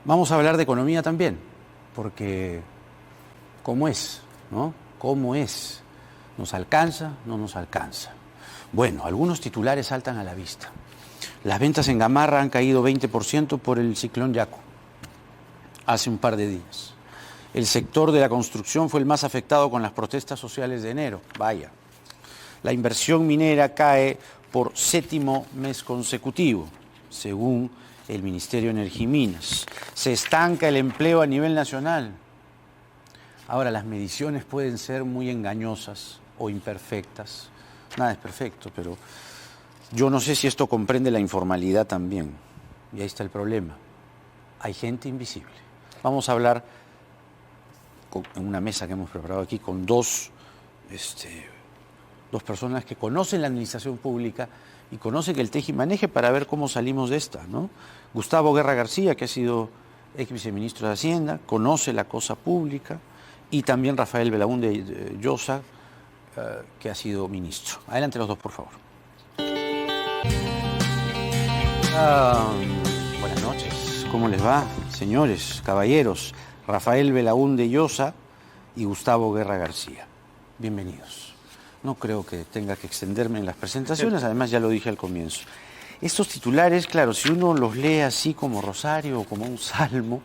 Vamos a hablar de economía también, porque ¿cómo es? ¿No? ¿Cómo es? ¿Nos alcanza? ¿No nos alcanza? Bueno, algunos titulares saltan a la vista. Las ventas en Gamarra han caído 20% por el ciclón Yaku, hace un par de días. El sector de la construcción fue el más afectado con las protestas sociales de enero. Vaya. La inversión minera cae por 7º mes consecutivo, según el Ministerio de Energía y Minas. Se estanca el empleo a nivel nacional. Ahora, las mediciones pueden ser muy engañosas o imperfectas. Nada es perfecto, pero yo no sé si esto comprende la informalidad también. Y ahí está el problema. Hay gente invisible. Vamos a hablar en una mesa que hemos preparado aquí con dos personas que conocen la administración pública y conocen el tejimaneje para ver cómo salimos de esta, ¿no? Gustavo Guerra García, que ha sido ex viceministro de Hacienda, conoce la cosa pública, y también Rafael Belaúnde Llosa, que ha sido ministro. Adelante los dos, por favor. Buenas noches, ¿cómo les va, señores, caballeros? Rafael Belaúnde Llosa y Gustavo Guerra García. Bienvenidos. No creo que tenga que extenderme en las presentaciones, además ya lo dije al comienzo. Estos titulares, claro, si uno los lee así como rosario o como un salmo,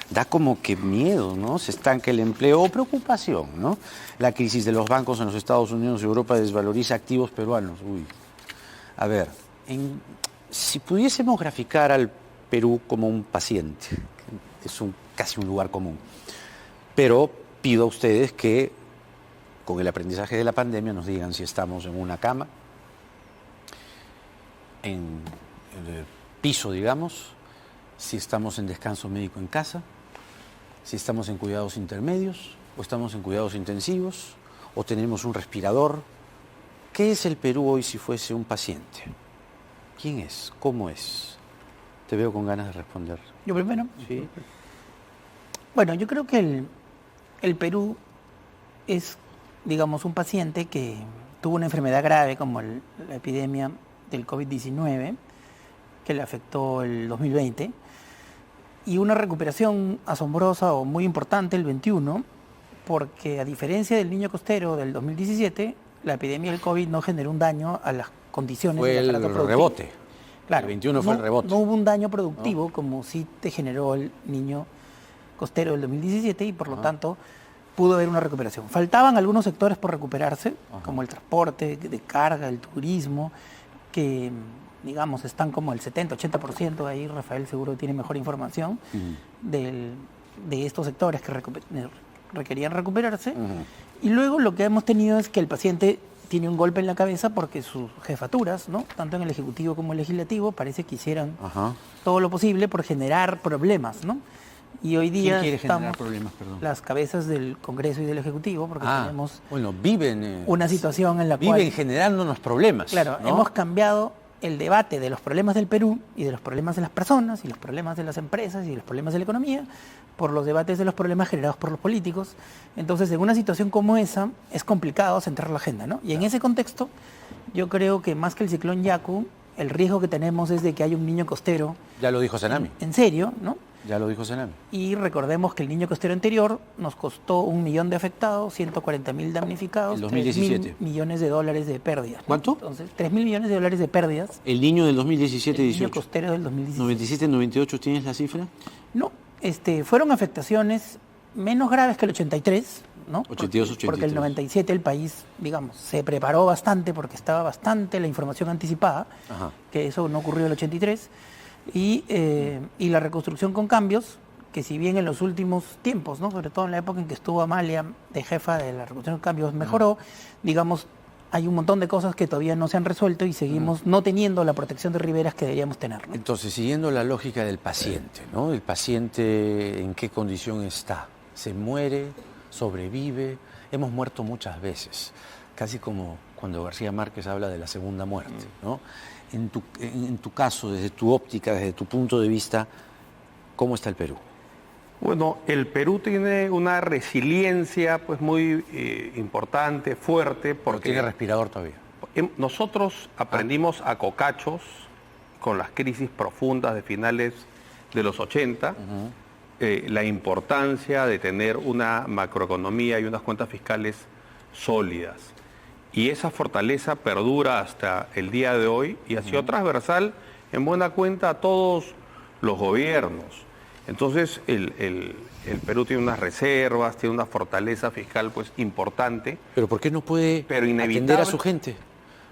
da como que miedo, ¿no? Se estanca el empleo o preocupación, ¿no? La crisis de los bancos en los Estados Unidos y Europa desvaloriza activos peruanos. Uy. A ver, si pudiésemos graficar al Perú como un paciente, que es casi un lugar común, pero pido a ustedes que con el aprendizaje de la pandemia nos digan si estamos en una cama, en el piso, digamos, si estamos en descanso médico en casa, si estamos en cuidados intermedios, o estamos en cuidados intensivos, o tenemos un respirador. ¿Qué es el Perú hoy si fuese un paciente? ¿Quién es? ¿Cómo es? Te veo con ganas de responder. ¿Yo primero? Sí. Bueno, yo creo que el Perú es, digamos, un paciente que tuvo una enfermedad grave como la epidemia del COVID-19, que le afectó el 2020, y una recuperación asombrosa o muy importante el 21, porque a diferencia del niño costero del 2017, la epidemia del COVID no generó un daño a las condiciones Fue del el aparato productivo. rebote. Claro, El 21 fue el rebote. No hubo un daño productivo como sí te generó el niño costero del 2017 y por lo tanto pudo haber una recuperación. Faltaban algunos sectores por recuperarse, como el transporte de carga, el turismo, que digamos están como el 70-80%, ahí Rafael seguro tiene mejor información, de estos sectores que requerían recuperarse. Y luego lo que hemos tenido es que el paciente tiene un golpe en la cabeza porque sus jefaturas, ¿no?, tanto en el Ejecutivo como en el Legislativo, parece que hicieran todo lo posible por generar problemas, ¿no? Y hoy día ¿Quién quiere generar estamos problemas, perdón? las cabezas del Congreso y del Ejecutivo, porque tenemos viven una situación en la cual... Viven generándonos problemas. Claro, ¿no? hemos cambiado el debate de los problemas del Perú y de los problemas de las personas y los problemas de las empresas y los problemas de la economía por los debates de los problemas generados por los políticos. Entonces, en una situación como esa, es complicado centrar la agenda, ¿no? Y en ese contexto, yo creo que más que el ciclón Yaku, el riesgo que tenemos es de que haya un niño costero... Ya lo dijo Senami. En serio, ¿no? Ya lo dijo Senami. Y recordemos que el niño costero anterior nos costó 1 millón de afectados, 140.000 damnificados, El 2017. 3.000 millones de dólares de pérdidas. ¿Cuánto? Entonces, 3.000 millones de dólares de pérdidas. El niño del 2017-18. El niño costero del 2017. ¿97-98 tienes la cifra? No, fueron afectaciones menos graves que el 83, ¿no? 82-83. Porque el 97 el país, digamos, se preparó bastante porque estaba bastante la información anticipada, que eso no ocurrió en el 83. Y la reconstrucción con cambios, que si bien en los últimos tiempos, ¿no?, sobre todo en la época en que estuvo Amalia de jefa de la reconstrucción con cambios, mejoró, digamos, hay un montón de cosas que todavía no se han resuelto y seguimos no teniendo la protección de riberas que deberíamos tener, ¿no? Entonces, siguiendo la lógica del paciente, ¿no? El paciente, ¿en qué condición está? ¿Se muere? ¿Sobrevive? Hemos muerto muchas veces, casi como cuando García Márquez habla de la segunda muerte, ¿no? En tu caso, desde tu óptica, desde tu punto de vista, ¿cómo está el Perú? Bueno, el Perú tiene una resiliencia pues muy importante, fuerte, Pero porque tiene respirador todavía. nosotros aprendimos a cocachos con las crisis profundas de finales de los 80, la importancia de tener una macroeconomía y unas cuentas fiscales sólidas. Y esa fortaleza perdura hasta el día de hoy y ha sido transversal en buena cuenta a todos los gobiernos. Entonces, el Perú tiene unas reservas, tiene una fortaleza fiscal pues importante. Pero ¿por qué no puede atender a su gente?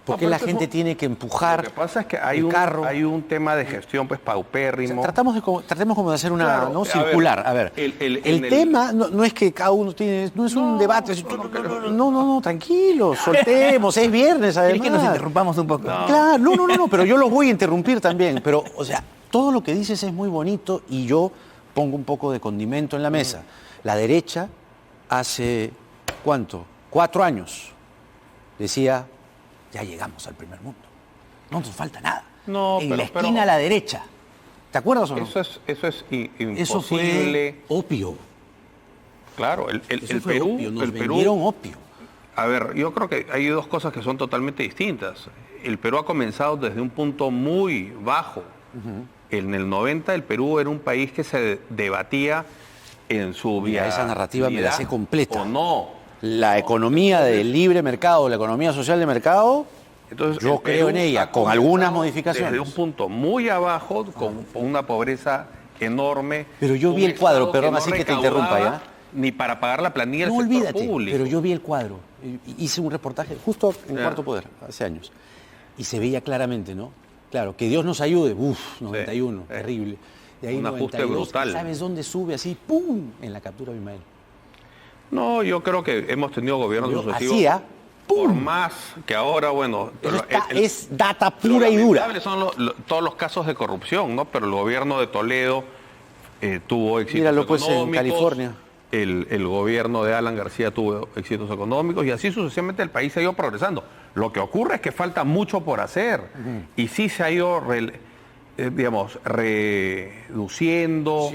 ¿Por qué la gente tiene que empujar? Lo que pasa es que hay un tema de gestión pues paupérrimo. O sea, tratemos como de hacer una, Claro, ¿no? circular. A ver, el tema no es que cada uno tiene, no es un debate. No, tranquilo, soltemos, es viernes además. Es que nos interrumpamos un poco. Claro, no, pero yo los voy a interrumpir también. Pero, o sea, todo lo que dices es muy bonito y yo pongo un poco de condimento en la mesa. La derecha hace, ¿cuánto? 4 años decía, ya llegamos al primer mundo. No nos falta nada. No, en la esquina a la derecha. ¿Te acuerdas o no? Eso es imposible. Eso fue opio. Claro, el fue Perú... opio. Nos el Perú, vendieron opio. A ver, yo creo que hay dos cosas que son totalmente distintas. El Perú ha comenzado desde un punto muy bajo. En el 90 el Perú era un país que se debatía en su Mira, esa narrativa me la sé completa. O no. La economía del libre mercado, la economía social de mercado, Entonces, yo creo en ella, con algunas modificaciones. Desde un punto muy abajo, con una pobreza enorme. Pero yo vi el cuadro, perdón, así que te interrumpa ya. Ni para pagar la planilla No del sector olvídate, público. pero yo vi el cuadro. Hice un reportaje justo en Cuarto Poder, hace años. Y se veía claramente, ¿no? Claro, que Dios nos ayude. 91, terrible. De ahí un 92, ajuste brutal. ¿Sabes dónde sube así? ¡Pum! En la captura de Abimael. No, yo creo que hemos tenido gobiernos sucesivos. Hacía, por ¡pum! más que ahora, bueno... Eso es data pura y dura. Son todos los casos de corrupción, ¿no? Pero el gobierno de Toledo tuvo éxitos Míralo pues en económicos. California. El gobierno de Alan García tuvo éxitos económicos y así sucesivamente el país ha ido progresando. Lo que ocurre es que falta mucho por hacer y sí se ha ido, reduciendo,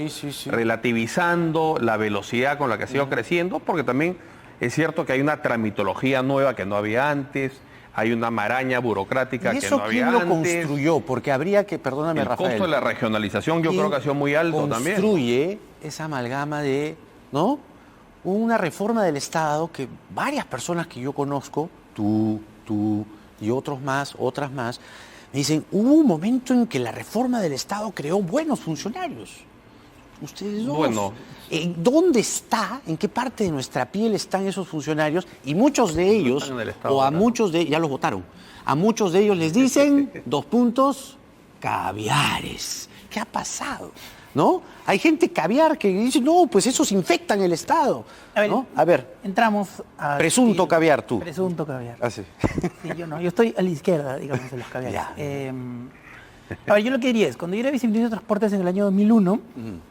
relativizando la velocidad con la que se ha ido creciendo, porque también es cierto que hay una tramitología nueva que no había antes, hay una maraña burocrática ¿Y que eso no había quién lo antes. construyó? Porque habría que, perdóname, El Rafael. costo de la regionalización yo creo que ha sido muy alto también. Construye esa amalgama de, ¿no? Una reforma del Estado que varias personas que yo conozco, tú y otras más, me dicen, hubo un momento en que la reforma del Estado creó buenos funcionarios. Ustedes dos. Bueno. ¿Dónde está, en qué parte de nuestra piel están esos funcionarios? Y muchos de ellos, están en el Estado, o a ¿verdad? muchos de ya los votaron, a muchos de ellos les dicen, 2 puntos, caviares. ¿Qué ha pasado? ¿No? Hay gente caviar que dice, no, pues esos infectan el Estado. ¿No? A ver, Entramos a... presunto caviar tú. Presunto caviar. Ah, sí. Sí, yo no, yo estoy a la izquierda, digamos, de los caviares. Ya. A ver, yo lo que diría es, cuando yo era viceministro de Transportes en el año 2001,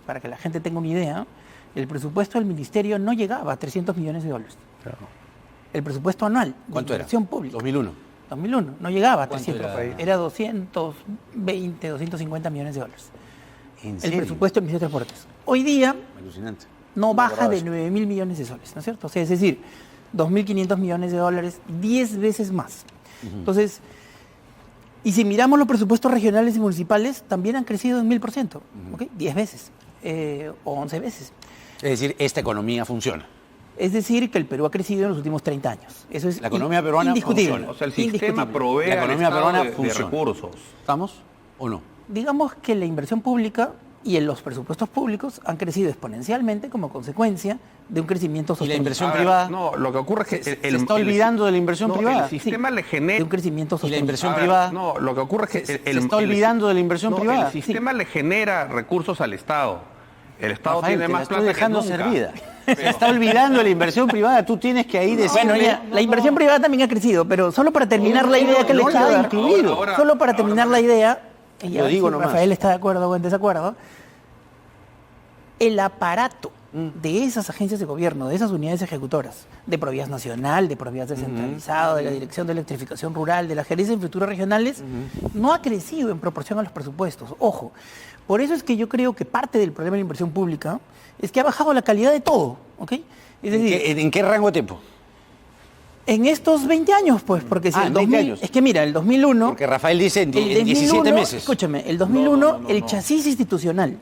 para que la gente tenga una idea, el presupuesto del ministerio no llegaba a $300 millones. Claro. El presupuesto anual de ¿Cuánto era? inversión pública. 2001. 2001, no llegaba a ¿Cuánto 300, era? era 220, 250 millones de dólares. ¿En El serio? presupuesto del Ministerio de Transportes. Hoy día Alucinante. no baja acordaba de eso. 9.000 millones de soles, ¿no es cierto? O sea, es decir, 2.500 millones de dólares, 10 veces más. Entonces, y si miramos los presupuestos regionales y municipales, también han crecido en 1000%, ¿ok? 10 veces o 11 veces. Es decir, esta economía funciona. Es decir, que el Perú ha crecido en los últimos 30 años. Eso es La economía peruana indiscutible. funciona. O sea, el sistema Indiscutible. provee La al economía Estado peruana de funciona. recursos. ¿Estamos o no? Digamos que la inversión pública y en los presupuestos públicos han crecido exponencialmente como consecuencia de un crecimiento ¿Y la sostenible. inversión A ver, privada? No, lo que ocurre es que... Se está olvidando de la inversión privada. El sistema le genera... De un crecimiento ¿Y la sostenible. inversión A ver, privada? No, lo que ocurre es que... Se está olvidando de la inversión privada. El sistema le genera recursos al Estado. El Estado Rafael, tiene te la más estoy plata dejando que nunca. servida. Se está olvidando de la inversión privada. Tú tienes que ahí decirle... Bueno, ya, la inversión privada también ha crecido, pero solo para terminar la idea que no le la quiero ha dar, incluido. solo para terminar la idea, y Lo ya, digo si nomás. Rafael está de acuerdo o en desacuerdo, el aparato de esas agencias de gobierno, de esas unidades ejecutoras, de Provías Nacional, de Provías Descentralizado, de la Dirección de Electrificación Rural, de la Gerencia de Infraestructuras Regionales, no ha crecido en proporción a los presupuestos. Ojo, por eso es que yo creo que parte del problema de la inversión pública es que ha bajado la calidad de todo, ¿ok? Es decir, ¿En qué rango de tiempo? en estos 20 años, pues, porque si Ah, el en 20 2000, años. es que mira, el 2001... Porque Rafael dice en el 17 meses. Escúchame, el 2001, el chasis institucional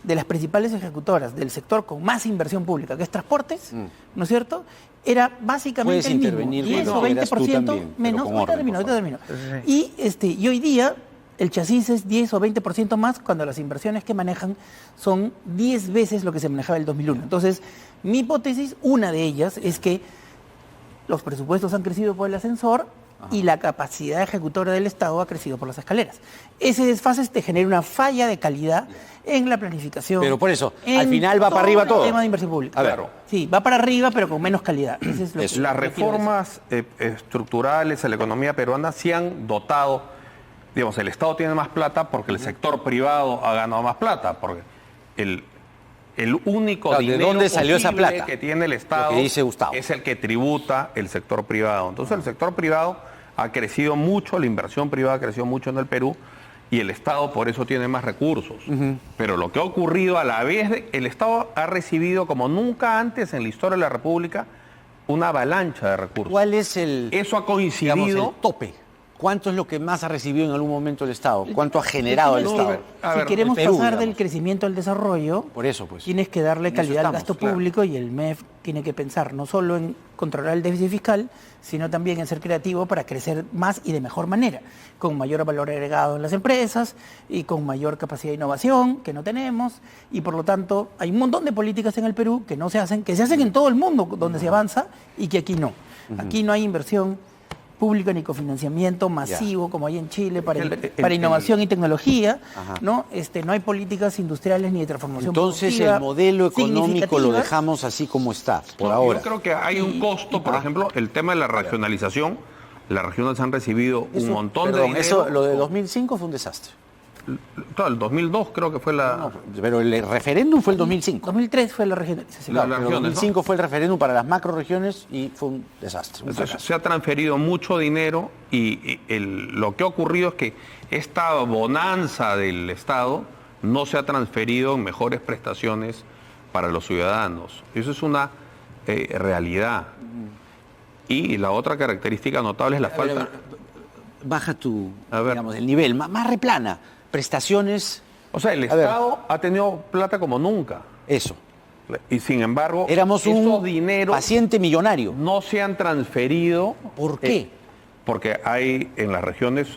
de las principales ejecutoras del sector con más inversión pública, que es transportes, ¿no es cierto?, era básicamente Puedes el mismo, intervenir 10 o cuando quieras tú 20% también, pero menos. con Ahorita orden, por termino. Y hoy día el chasis es 10 o 20% más cuando las inversiones que manejan son 10 veces lo que se manejaba en el 2001. Entonces, mi hipótesis, una de ellas, es que los presupuestos han crecido por el ascensor y la capacidad ejecutora del Estado ha crecido por las escaleras. Ese desfase te genera una falla de calidad en la planificación. Pero por eso, en al final va para arriba el todo. tema de inversión pública. A ver. Sí, va para arriba, pero con menos calidad. Ese es lo que Las quiero decir. reformas estructurales a la economía peruana se han dotado, digamos, el Estado tiene más plata porque el sector privado ha ganado más plata, porque el único Claro, ¿de dinero dónde salió esa posible plata? que tiene el Estado Lo que dice Gustavo. es el que tributa el sector privado. Entonces el sector privado ha crecido mucho, la inversión privada ha crecido mucho en el Perú y el Estado por eso tiene más recursos. Pero lo que ha ocurrido a la vez, el Estado ha recibido como nunca antes en la historia de la República una avalancha de recursos. ¿Cuál es el, Eso ha digamos, coincidido... el tope? ¿Cuánto es lo que más ha recibido en algún momento el Estado? ¿Cuánto ha generado el No, Estado? a Si ver, queremos el Perú, pasar del digamos. crecimiento al desarrollo, Por eso, pues. tienes que darle En eso calidad al estamos, gasto claro. público y el MEF tiene que pensar no solo en controlar el déficit fiscal, sino también en ser creativo para crecer más y de mejor manera, con mayor valor agregado en las empresas y con mayor capacidad de innovación que no tenemos. Y por lo tanto, hay un montón de políticas en el Perú que no se hacen, que se hacen en todo el mundo donde se avanza y que aquí no. Aquí no hay inversión pública ni cofinanciamiento masivo como hay en Chile para innovación y tecnología, ¿no? No hay políticas industriales ni de transformación Entonces productiva el modelo económico lo significativas. dejamos así como está, por No, ahora. Yo creo que hay un costo, por ejemplo, el tema de la regionalización. Las regiones han recibido un montón de dinero. Eso, lo de 2005 fue un desastre. Claro, el 2002 creo que fue la... No, pero el referéndum fue el 2005. 2003 fue la regionalización. La- Claro, pero regiones, 2005 fue el referéndum para las macroregiones y fue un desastre. Un Entonces, fracaso. se ha transferido mucho dinero y lo que ha ocurrido es que esta bonanza del Estado no se ha transferido en mejores prestaciones para los ciudadanos. Eso es una realidad. Y la otra característica notable es la falta... Baja tu, A ver. digamos, el nivel, más replana. Prestaciones, O sea, el A ver. Estado ha tenido plata como nunca. eso. Y sin embargo, Éramos esos un dineros paciente millonario. no se han transferido. ¿Por qué? Porque hay en las regiones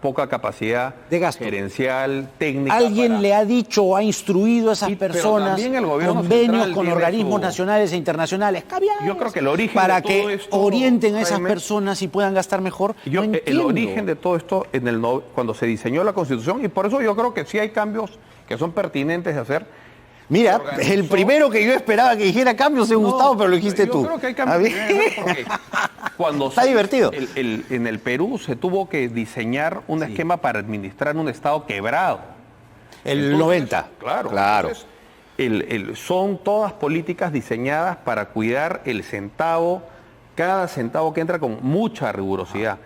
poca capacidad De gasto. gerencial, técnica. ¿Alguien para- le ha dicho o ha instruido a esas Sí, pero personas también el gobierno convenios central con tiene organismos su- nacionales e internacionales? Caviares, Yo creo que el origen para de todo que esto, orienten a esas Jaime, personas y puedan gastar mejor. Yo, No el entiendo. origen de todo esto cuando se diseñó la Constitución, y por eso yo creo que sí hay cambios que son pertinentes de hacer. Mira, organizó- el primero que yo esperaba que dijera cambios es Gustavo, pero lo dijiste yo tú. creo que hay A cambios ver. pertinentes porque cuando Está divertido. en el Perú se tuvo que diseñar un esquema para administrar un Estado quebrado. El Entonces, 90. Claro. Claro. Entonces, son todas políticas diseñadas para cuidar el centavo, cada centavo que entra con mucha rigurosidad.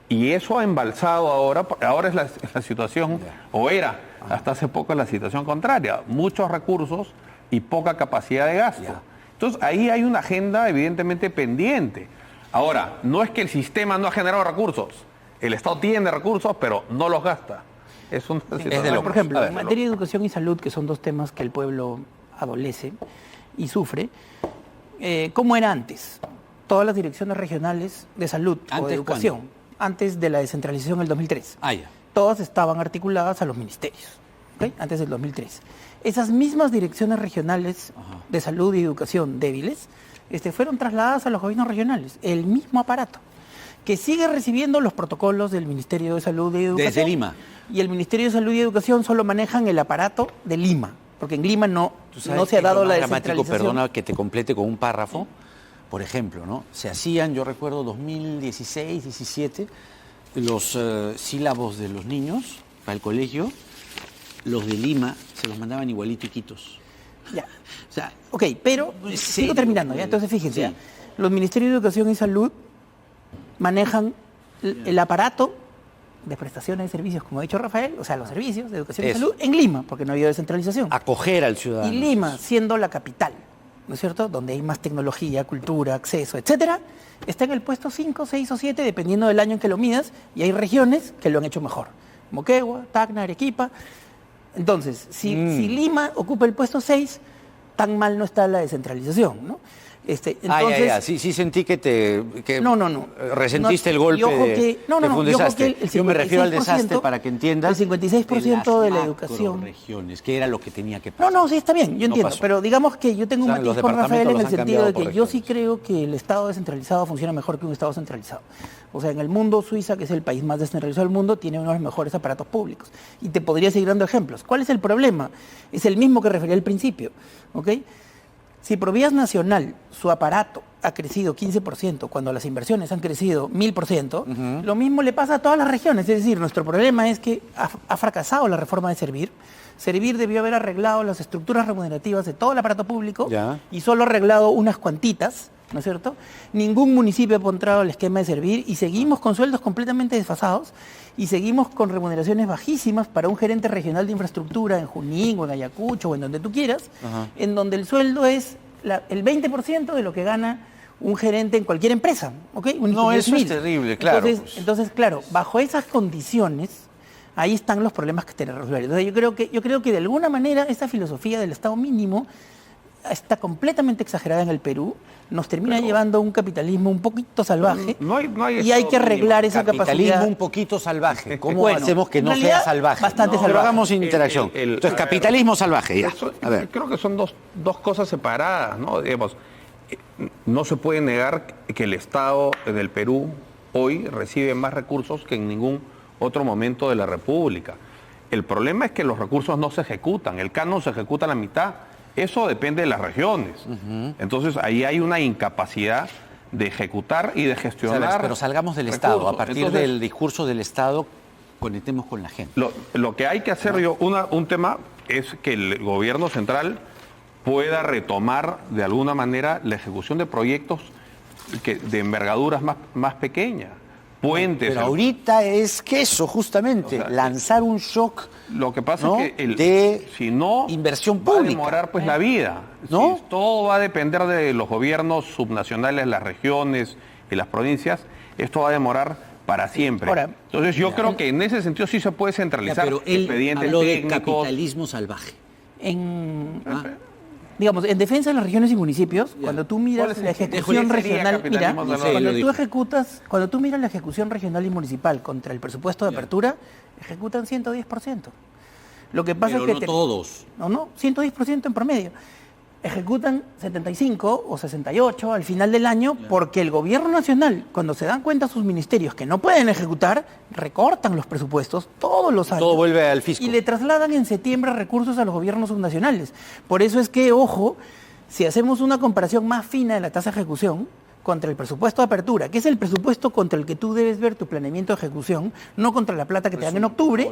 Y eso ha embalsado ahora es la situación, o era hasta hace poco la situación contraria, muchos recursos y poca capacidad de gasto. Ya. Entonces ahí hay una agenda evidentemente pendiente. Ahora, no es que el sistema no ha generado recursos, el Estado tiene recursos, pero no los gasta. Es una situación. de locos. Por ejemplo, A ver, en materia de educación y salud, que son dos temas que el pueblo adolece y sufre, ¿cómo era antes? Todas las direcciones regionales de salud o ¿Antes de educación, antes de la descentralización del 2003, Ah, ya. todas estaban articuladas a los ministerios, ¿ok? Antes del 2003. Esas mismas direcciones regionales de salud y educación débiles fueron trasladadas a los gobiernos regionales, el mismo aparato, que sigue recibiendo los protocolos del Ministerio de Salud y Educación. Desde Lima. Y el Ministerio de Salud y Educación solo manejan el aparato de Lima, porque en Lima no se ha dado la descentralización. Perdona que te complete con un párrafo. Por ejemplo, ¿no? Se hacían, yo recuerdo, 2016, 17, los sílabos de los niños para el colegio, los de Lima se los mandaban igualitiquitos. Ya. O sea, Ok, pero Sí, sigo terminando, ¿ya? pues, Entonces fíjense, sí. los Ministerios de Educación y Salud manejan el aparato de prestaciones de servicios, como ha dicho Rafael, o sea, los servicios de educación y Eso. salud en Lima, porque no ha habido descentralización. acoger al ciudadano. Y Lima, siendo la capital, ¿no es cierto?, donde hay más tecnología, cultura, acceso, etcétera, está en el puesto 5, 6 o 7, dependiendo del año en que lo midas, y hay regiones que lo han hecho mejor. Moquegua, Tacna, Arequipa. Entonces, si Lima ocupa el puesto 6, tan mal no está la descentralización, ¿no? Entonces, Sí sentí que No. resentiste el Y golpe ojo que, fue un y ojo desastre. que el Yo me refiero al 56%, desastre para que entiendas. El 56% de la las educación. macrorregiones, que era lo que tenía que pasar. No, sí, está bien, yo entiendo. pasó. Pero digamos que yo tengo un O sea, los matiz con Rafael en departamentos el los han sentido de cambiado que por yo sí creo que el Estado descentralizado funciona mejor que un Estado centralizado. O sea, en el mundo, Suiza, que es el país más descentralizado del mundo, tiene uno de los mejores aparatos públicos. Y te podría seguir dando ejemplos. ¿Cuál es el problema? Es el mismo que refería al principio. ¿Ok? Si Provías Nacional, su aparato, ha crecido 15% cuando las inversiones han crecido 1000%, lo mismo le pasa a todas las regiones. Es decir, nuestro problema es que ha fracasado la reforma de Servir. Servir debió haber arreglado las estructuras remunerativas de todo el aparato público y solo ha arreglado unas cuantitas, ¿no es cierto? Ningún municipio ha encontrado el esquema de Servir y seguimos con sueldos completamente desfasados y seguimos con remuneraciones bajísimas para un gerente regional de infraestructura en Junín o en Ayacucho o en donde tú quieras, en donde el sueldo es el 20% de lo que gana un gerente en cualquier empresa, ¿ok? No, eso es terrible, claro. Entonces, claro, bajo esas condiciones, ahí están los problemas que tiene resolver. Entonces, yo creo que de alguna manera esa filosofía del Estado mínimo está completamente exagerada en el Perú, nos termina llevando a un capitalismo un poquito salvaje y hay que arreglar esa capitalismo capacidad. un poquito salvaje. ¿Cómo Bueno, hacemos que en no realidad, sea salvaje? bastante Pero salvaje. hagamos interacción. Entonces, capitalismo salvaje, ya. A ver. Creo que son dos cosas separadas, ¿no? Digamos, no se puede negar que el Estado del Perú hoy recibe más recursos que en ningún otro momento de la República. El problema es que los recursos no se ejecutan, el canon se ejecuta a la mitad. Eso depende de las regiones. Entonces, ahí hay una incapacidad de ejecutar y de gestionar. Pero salgamos del recursos. Estado. A partir del discurso del Estado, conectemos con la gente. Lo que hay que hacer, un tema es que el gobierno central pueda retomar de alguna manera la ejecución de proyectos de envergaduras más pequeñas. Puentes. Pero ahorita es que eso, justamente, O sea, lanzar un shock. Lo que pasa ¿no? es que de si no inversión va pública. a demorar pues la vida. ¿No? Si todo va a depender de los gobiernos subnacionales, las regiones y las provincias, esto va a demorar para siempre. Ahora, entonces yo creo que en ese sentido sí se puede centralizar Pero él expedientes habló de técnicos. capitalismo salvaje. Digamos, en defensa de las regiones y municipios, cuando tú miras la ejecución regional, mira, cuando tú miras la ejecución regional y municipal contra el presupuesto de apertura, ejecutan 110%. Lo que pasa Pero es que no todos. No, 110% en promedio. Ejecutan 75 o 68 al final del año porque el gobierno nacional, cuando se dan cuenta sus ministerios que no pueden ejecutar, recortan los presupuestos todos los años. Todo vuelve al fisco. Y le trasladan en septiembre recursos a los gobiernos subnacionales. Por eso es que, ojo, si hacemos una comparación más fina de la tasa de ejecución contra el presupuesto de apertura, que es el presupuesto contra el que tú debes ver tu planeamiento de ejecución, no contra la plata que te dan en octubre,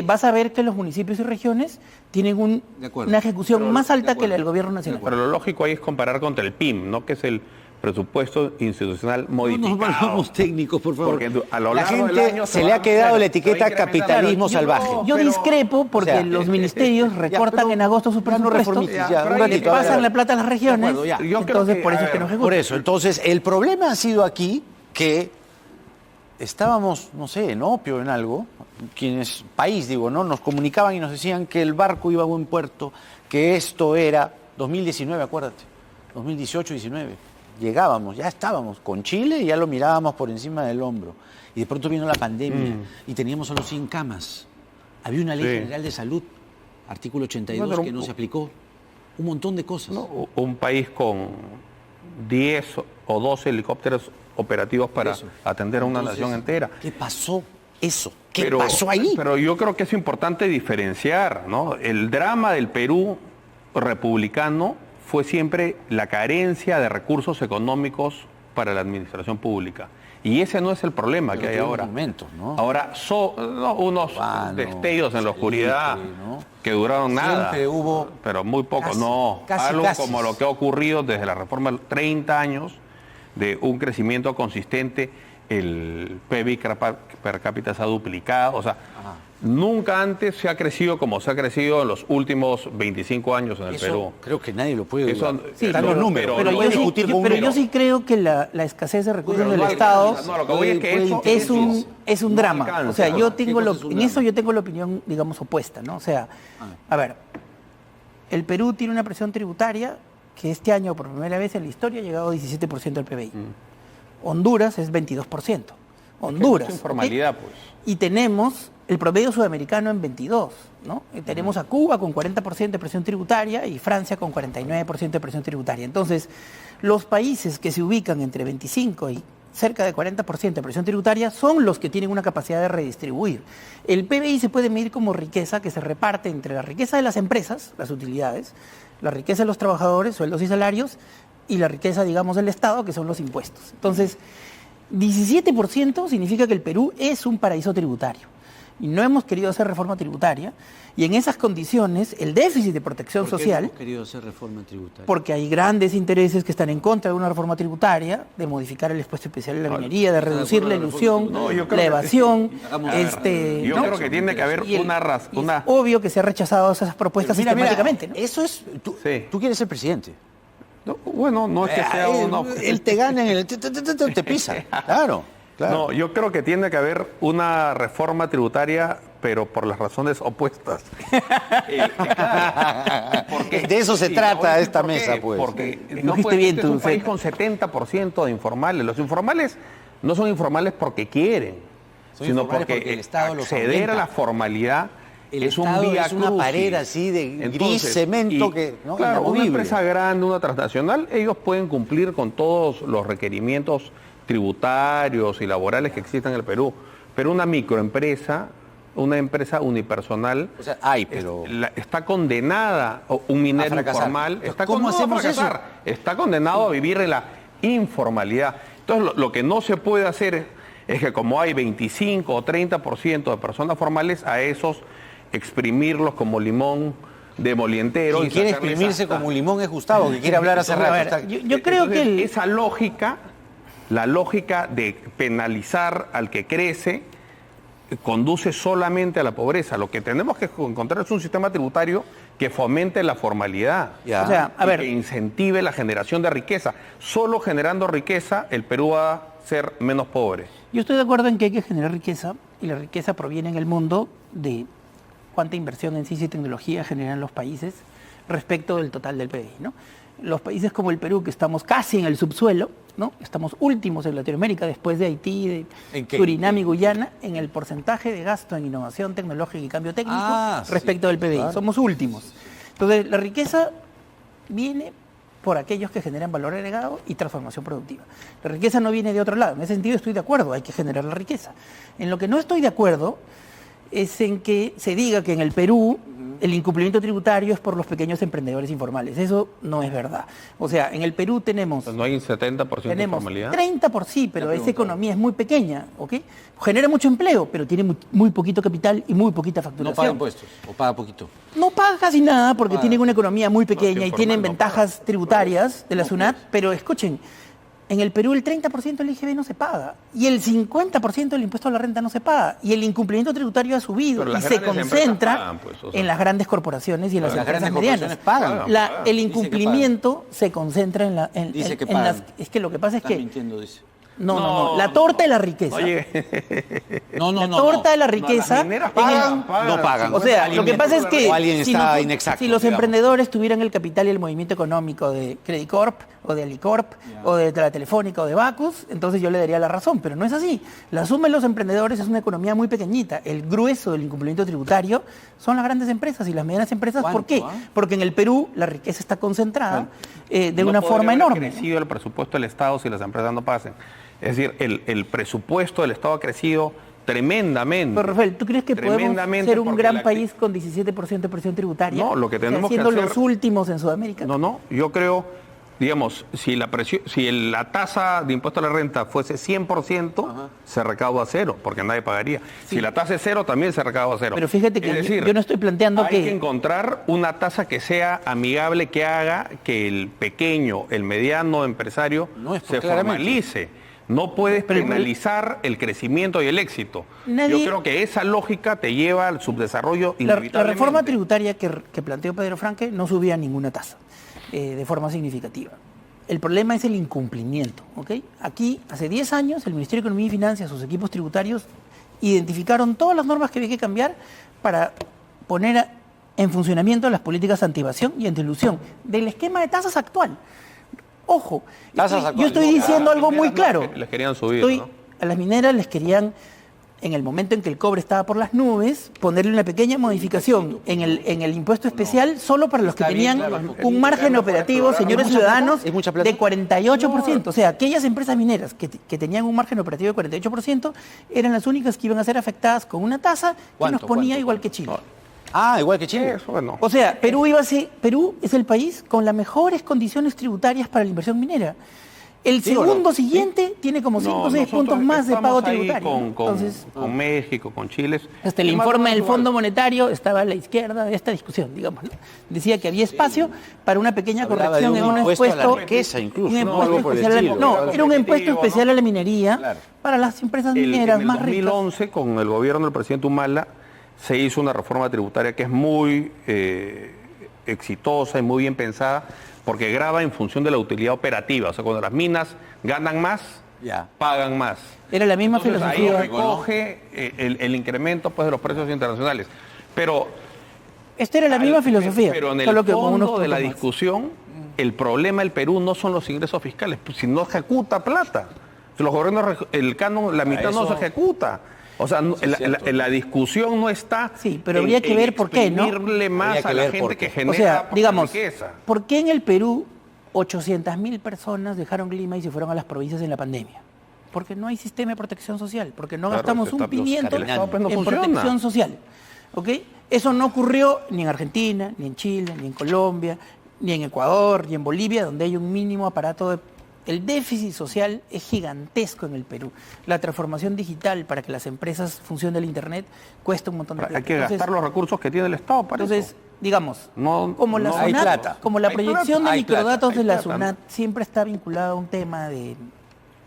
vas a ver que los municipios y regiones tienen una ejecución más alta que la del gobierno nacional. Pero lo lógico ahí es comparar contra el PIM, ¿no? Que es el presupuesto institucional modificado. No nos volvamos técnicos, por favor. Porque a lo la largo del gente año se le ha quedado la etiqueta capitalismo salvaje. Yo discrepo porque los ministerios recortan en agosto su presupuesto, le pasan la plata a las regiones, entonces por eso es que no ejecutan. Por eso, entonces, el problema ha sido aquí que estábamos, no sé, en opio, en algo, quienes, país digo, ¿no? Nos comunicaban y nos decían que el barco iba a buen puerto, que esto era 2019, acuérdate, 2018, 19. Llegábamos, ya estábamos con Chile y ya lo mirábamos por encima del hombro. Y de pronto vino la pandemia y teníamos solo 100 camas. Había una ley general de salud, artículo 82, que no se aplicó. Un montón de cosas. ¿No? Un país con 10 o 12 helicópteros operativos para atender a una nación entera. ¿Qué pasó eso? ¿Qué pasó ahí? Pero yo creo que es importante diferenciar, ¿no? El drama del Perú republicano fue siempre la carencia de recursos económicos para la administración pública. Y ese no es el problema que hay ahora. Momentos, ¿no? Ahora unos destellos en la oscuridad que duraron nada. Siempre hubo... Pero muy poco, algo como lo que ha ocurrido desde la reforma, 30 años de un crecimiento consistente el PIB per cápita se ha duplicado, o sea, nunca antes se ha crecido como se ha crecido en los últimos 25 años en el Eso Perú. creo que nadie lo puede Eso, dudar. sí, Están los números. Pero, no yo, es sí, discutir pero yo números. sí creo que la escasez de recursos Pero del no Estado alcanza, no, lo que voy es que eso- es un no drama. alcanza. O sea, yo ¿Qué tengo cosa es un en drama? eso yo tengo la opinión, digamos, opuesta, ¿no? O sea, a ver, el Perú tiene una presión tributaria que este año, por primera vez en la historia, ha llegado a 17% del PBI. Honduras es 22%. Honduras. Es informalidad, ¿ok? pues. Y tenemos el promedio sudamericano en 22, ¿no? Y tenemos a Cuba con 40% de presión tributaria y Francia con 49% de presión tributaria. Entonces, los países que se ubican entre 25 y cerca de 40% de presión tributaria son los que tienen una capacidad de redistribuir. El PBI se puede medir como riqueza que se reparte entre la riqueza de las empresas, las utilidades, la riqueza de los trabajadores, sueldos y salarios, y la riqueza, digamos, del Estado, que son los impuestos. Entonces, 17% significa que el Perú es un paraíso tributario. Y no hemos querido hacer reforma tributaria. Y en esas condiciones, el déficit de protección ¿Por qué no social, hemos querido hacer reforma tributaria? porque hay grandes intereses que están en contra de una reforma tributaria, de modificar el impuesto especial de la minería, de reducir la ilusión, No, yo creo la que- evasión. Hagamos- a ver, Yo ¿no? creo que tiene que haber Y el- una y es razón. obvio que se ha rechazado esas propuestas sistemáticamente, ¿no? eso es... Tú, Sí. tú quieres ser presidente. Bueno, no es que sea Él te gana en el... Te pisa. Claro, claro. No, yo creo que tiene que haber una reforma tributaria, pero por las razones opuestas. De eso se Sí, trata oye, esta ¿por qué? mesa, pues. Porque Lo no dijiste puede, bien este es tú, un país Zeta. con 70% de informales. Los informales no son informales porque quieren, Son sino informales porque, porque el Estado los acceder ahuyenta. a la formalidad El es un Estado vía es una crucis. pared así de gris cemento que, ¿no? Claro, una inamovible. empresa grande, una transnacional, ellos pueden cumplir con todos los requerimientos tributarios y laborales que existen en el Perú. Pero una microempresa, una empresa unipersonal, O sea, hay, pero... está condenada, o un minero fracasar. informal, Entonces, está ¿cómo condenado a hacemos eso? fracasar, está condenado a vivir en la informalidad. Entonces, lo que no se puede hacer es que como hay 25 o 30% de personas formales, a esos exprimirlos como limón de molientero. Quien y quiere sacarles exprimirse hasta- como un limón es Gustavo, que quiere hablar hace Entonces, rato. a ver, Está- yo creo que Entonces, el- esa lógica, la lógica de penalizar al que crece, conduce solamente a la pobreza. Lo que tenemos que encontrar es un sistema tributario que fomente la formalidad. Ya. O sea, a y ver, que incentive la generación de riqueza. Solo generando riqueza el Perú va a ser menos pobre. yo estoy de acuerdo en que hay que generar riqueza, y la riqueza proviene en el mundo de cuánta inversión en ciencia y tecnología generan los países respecto del total del PIB, ¿no? Los países como el Perú, que estamos casi en el subsuelo, ¿no? Estamos últimos en Latinoamérica, después de Haití, de ¿En qué? Surinam y Guyana, en el porcentaje de gasto en innovación tecnológica y cambio técnico Sí, respecto del PIB. claro. Somos últimos. Entonces, la riqueza viene por aquellos que generan valor agregado y transformación productiva. La riqueza no viene de otro lado. En ese sentido estoy de acuerdo, hay que generar la riqueza. En lo que no estoy de acuerdo es en que se diga que en el Perú el incumplimiento tributario es por los pequeños emprendedores informales. Eso no es verdad. O sea, en el Perú tenemos... No hay un 70% de Tenemos informalidad. 30 por sí, pero esa economía es muy pequeña, ¿ok? Genera mucho empleo, pero tiene muy poquito capital y muy poquita No facturación. paga impuestos, o paga poquito. No paga casi nada porque tienen una economía muy pequeña y informal tienen no ventajas tributarias de la SUNAT, pero escuchen, en el Perú el 30% del IGB no se paga y el 50% del impuesto a la renta no se paga y el incumplimiento tributario ha subido Pero y las se grandes empresas concentra pagan, pues, o sea. en las grandes corporaciones y en las Las empresas grandes medianas. corporaciones pagan. Pagan. El Dice que incumplimiento se concentra en la... Dice que en las- pagan. es que lo que pasa es Estás que... mintiendo, dice. No. La torta de la riqueza. Oye, No. La torta de la las riqueza... mineras en el- pagan, no pagan. O sea, lo que pasa es que O alguien si, está no- inexacto, si los digamos. emprendedores tuvieran el capital y el movimiento económico de Credit Corp o de Alicorp o de la Telefónica o de Bacus, entonces yo le daría la razón, pero no es así. La suma de los emprendedores es una economía muy pequeñita. El grueso del incumplimiento tributario son las grandes empresas y las medianas empresas. ¿Por qué? ¿Cuánto, Porque en el Perú la riqueza está concentrada de no una podría forma haber enorme. crecido el presupuesto del Estado si las empresas no pasen. Es decir, el presupuesto del Estado ha crecido tremendamente. Pero Rafael, ¿tú crees que podemos Tremendamente, ser un porque gran la- país con 17% de presión tributaria? No, lo que tenemos que siendo hacer- los últimos en Sudamérica. No, yo creo, digamos, si la tasa de impuesto a la renta fuese 100%, se recauda cero, porque nadie pagaría. Si la tasa es cero, también se recauda cero. Pero fíjate que Es decir, yo no estoy planteando hay que encontrar una tasa que sea amigable, que haga que el pequeño, el mediano empresario No es, se claramente. formalice. No puedes penalizar el crecimiento y el éxito. Nadie- Yo creo que esa lógica te lleva al subdesarrollo La inevitablemente. reforma tributaria que planteó Pedro Franque no subía ninguna tasa de forma significativa. El problema es el incumplimiento. ¿Ok? Aquí, hace 10 años, el Ministerio de Economía y Finanzas, sus equipos tributarios, identificaron todas las normas que había que cambiar para poner en funcionamiento las políticas anti-evasión y anti-elusión del esquema de tasas actual. Ojo, Tasas yo actuales, estoy no, diciendo algo muy claro. Les querían subir, Estoy- ¿no? A las mineras les querían, en el momento en que el cobre estaba por las nubes, ponerle una pequeña modificación en el impuesto especial solo para los que Está bien, tenían claro, un margen operativo, señores ¿Es mucha plata? ciudadanos, ¿Es mucha plata? de 48%. O sea, aquellas empresas mineras que tenían un margen operativo de 48% eran las únicas que iban a ser afectadas con una tasa que ¿Cuánto, nos ponía cuánto, igual que Chile. Ah, igual que Chile. Eso, bueno. O sea, Perú es el país con las mejores condiciones tributarias para la inversión minera. El Digo, segundo no, siguiente tiene como 5 o 6 nosotros puntos más de estamos pago ahí tributario. ¿no? Entonces, con México, con Chile. hasta el Es más o informe menos del igual. Fondo Monetario estaba a la izquierda de esta discusión, digamos. ¿no? Decía que había espacio para una pequeña Hablaba corrección de en un un impuesto a la impuesto. riqueza, incluso, un ¿no? impuesto Algo por el especial a la- estilo, no, algo era un impuesto competitivo, especial ¿no? a la minería Claro. para las empresas En mineras el más ricas. 2011, con el gobierno del presidente Humala, se hizo una reforma tributaria que es muy exitosa y muy bien pensada, porque grava en función de la utilidad operativa. O sea, cuando las minas ganan más, Ya. pagan más. Era la misma Entonces, ahí filosofía. recoge el incremento pues, de los precios internacionales. Pero Esta era la misma filosofía. Pero en el solo que con unos fondo de la puntos más. discusión, el problema del Perú no son los ingresos fiscales, pues, si no ejecuta plata. Si los gobiernos, el canon, la mitad no eso- se ejecuta. O sea, no- Sí, es cierto. la discusión no está Sí, pero habría que ver por qué, ¿no? exprimirle más Habría que a la ver por gente qué. que genera O sea, poca digamos, riqueza. ¿por qué en el Perú 800.000 personas dejaron Lima y se fueron a las provincias en la pandemia? Porque no hay sistema de protección social, porque no Claro, gastamos que un está- los pimiento el Estado, pues, no en funciona. protección social. ¿Ok? Eso no ocurrió ni en Argentina, ni en Chile, ni en Colombia, ni en Ecuador, ni en Bolivia, donde hay un mínimo aparato de... El déficit social es gigantesco en el Perú. La transformación digital para que las empresas funcionen el Internet cuesta un montón de plata. Hay que Entonces, gastar los recursos que tiene el Estado para entonces, eso. digamos, No- como la no hay SUNAT, plata. como la Hay proyección plata, de hay plata, microdatos hay de la plata, SUNAT siempre está vinculada a un tema de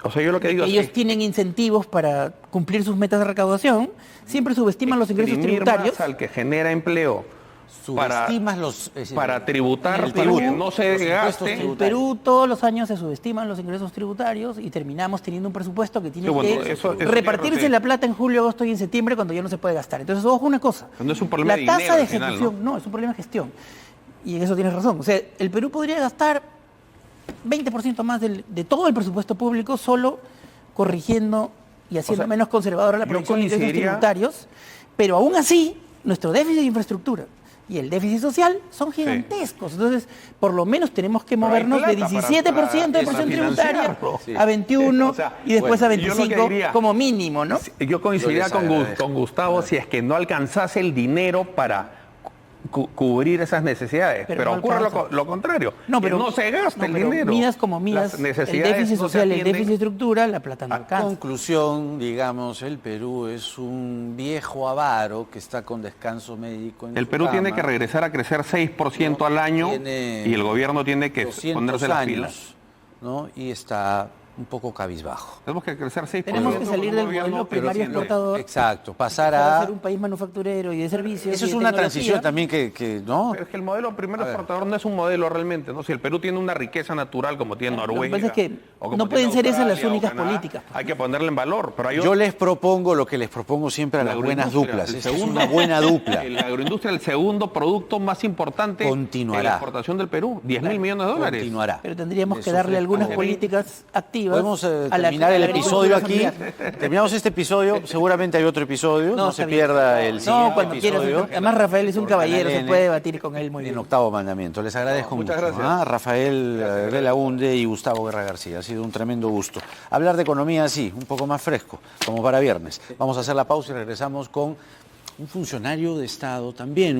O sea, yo lo que digo ellos es tienen incentivos para cumplir sus metas de recaudación, siempre subestiman los ingresos exprimir tributarios. más al que genera empleo para Subestimas los... es decir, para tributar, en el para Perú, que no se los impuestos gaste. En el tributarios. Perú todos los años se subestiman los ingresos tributarios y terminamos teniendo un presupuesto que tiene Sí, bueno, que eso repartirse sí. la plata en julio, agosto y en septiembre cuando ya no se puede gastar. Entonces, ojo una cosa. Pero no es un problema la de tasa dinero de al final, ejecución, ¿no? Es un problema de gestión. Y en eso tienes razón. O sea, el Perú podría gastar 20% más de todo el presupuesto público solo corrigiendo y haciendo sea, menos conservadora la yo proyección de ingresos coincidiría- tributarios, pero aún así, nuestro déficit de infraestructura y el déficit social son gigantescos. Entonces, por lo menos tenemos que Pero hay movernos de plata 17% de para presión tributaria financiarlo. Sí. a 21% O sea, y después bueno, a yo lo que 25% diría- como mínimo, ¿no? Yo coincidiría Yo les agradezco. con Gustavo si es que no alcanzase el dinero para cubrir esas necesidades. Pero Pero, no ocurre alcanza. lo contrario. No, que pero no se gasta el pero dinero. midas como midas, Las el necesidades déficit no se social, el atienden. déficit estructural, la plata no alcanza. Conclusión, digamos, el Perú es un viejo avaro que está con descanso médico en El su Perú tiene cama. que regresar a crecer 6% al año Tiene y el gobierno tiene que 200 ponerse las años, pilas. ¿no? Y está un poco cabizbajo. Tenemos que crecer 6%. Tenemos que con salir un del gobierno modelo que primario tiene- exportador. Exacto, pasar Para a... ser un país manufacturero y de servicios. Eso y es de una tecnología. transición también que ¿no? Pero es que el modelo primero A ver. exportador no es un modelo realmente, ¿no? Si el Perú tiene una riqueza natural como tiene Lo que Noruega. pasa es que o como no tiene pueden ser esas las Australia o únicas Canadá, políticas, pues. Hay que ponerle en valor, pero hay Yo les propongo lo que les propongo siempre a La las buenas agroindustria, duplas. el Esta es segundo- una buena dupla. La agroindustria es el segundo producto más importante Continuará. en la exportación del Perú, 10.000 millones de dólares. Continuará. Pero tendríamos Les que darle algunas ofrezco- políticas activas. Podemos a la- terminar a el la episodio agricultura aquí. familiar. Terminamos este episodio. Seguramente hay otro episodio. No se está bien. pierda el siguiente No, cuando quieras. episodio. Además, Rafael es un por caballero, Canal se N, puede debatir con él muy En bien. Octavo Mandamiento. Les agradezco Muchas mucho. gracias. ¿Ah? Rafael Belaunde y Gustavo Guerra García. Ha sido un tremendo gusto. Hablar de economía así, un poco más fresco, como para viernes. Vamos a hacer la pausa y regresamos con un funcionario de Estado también.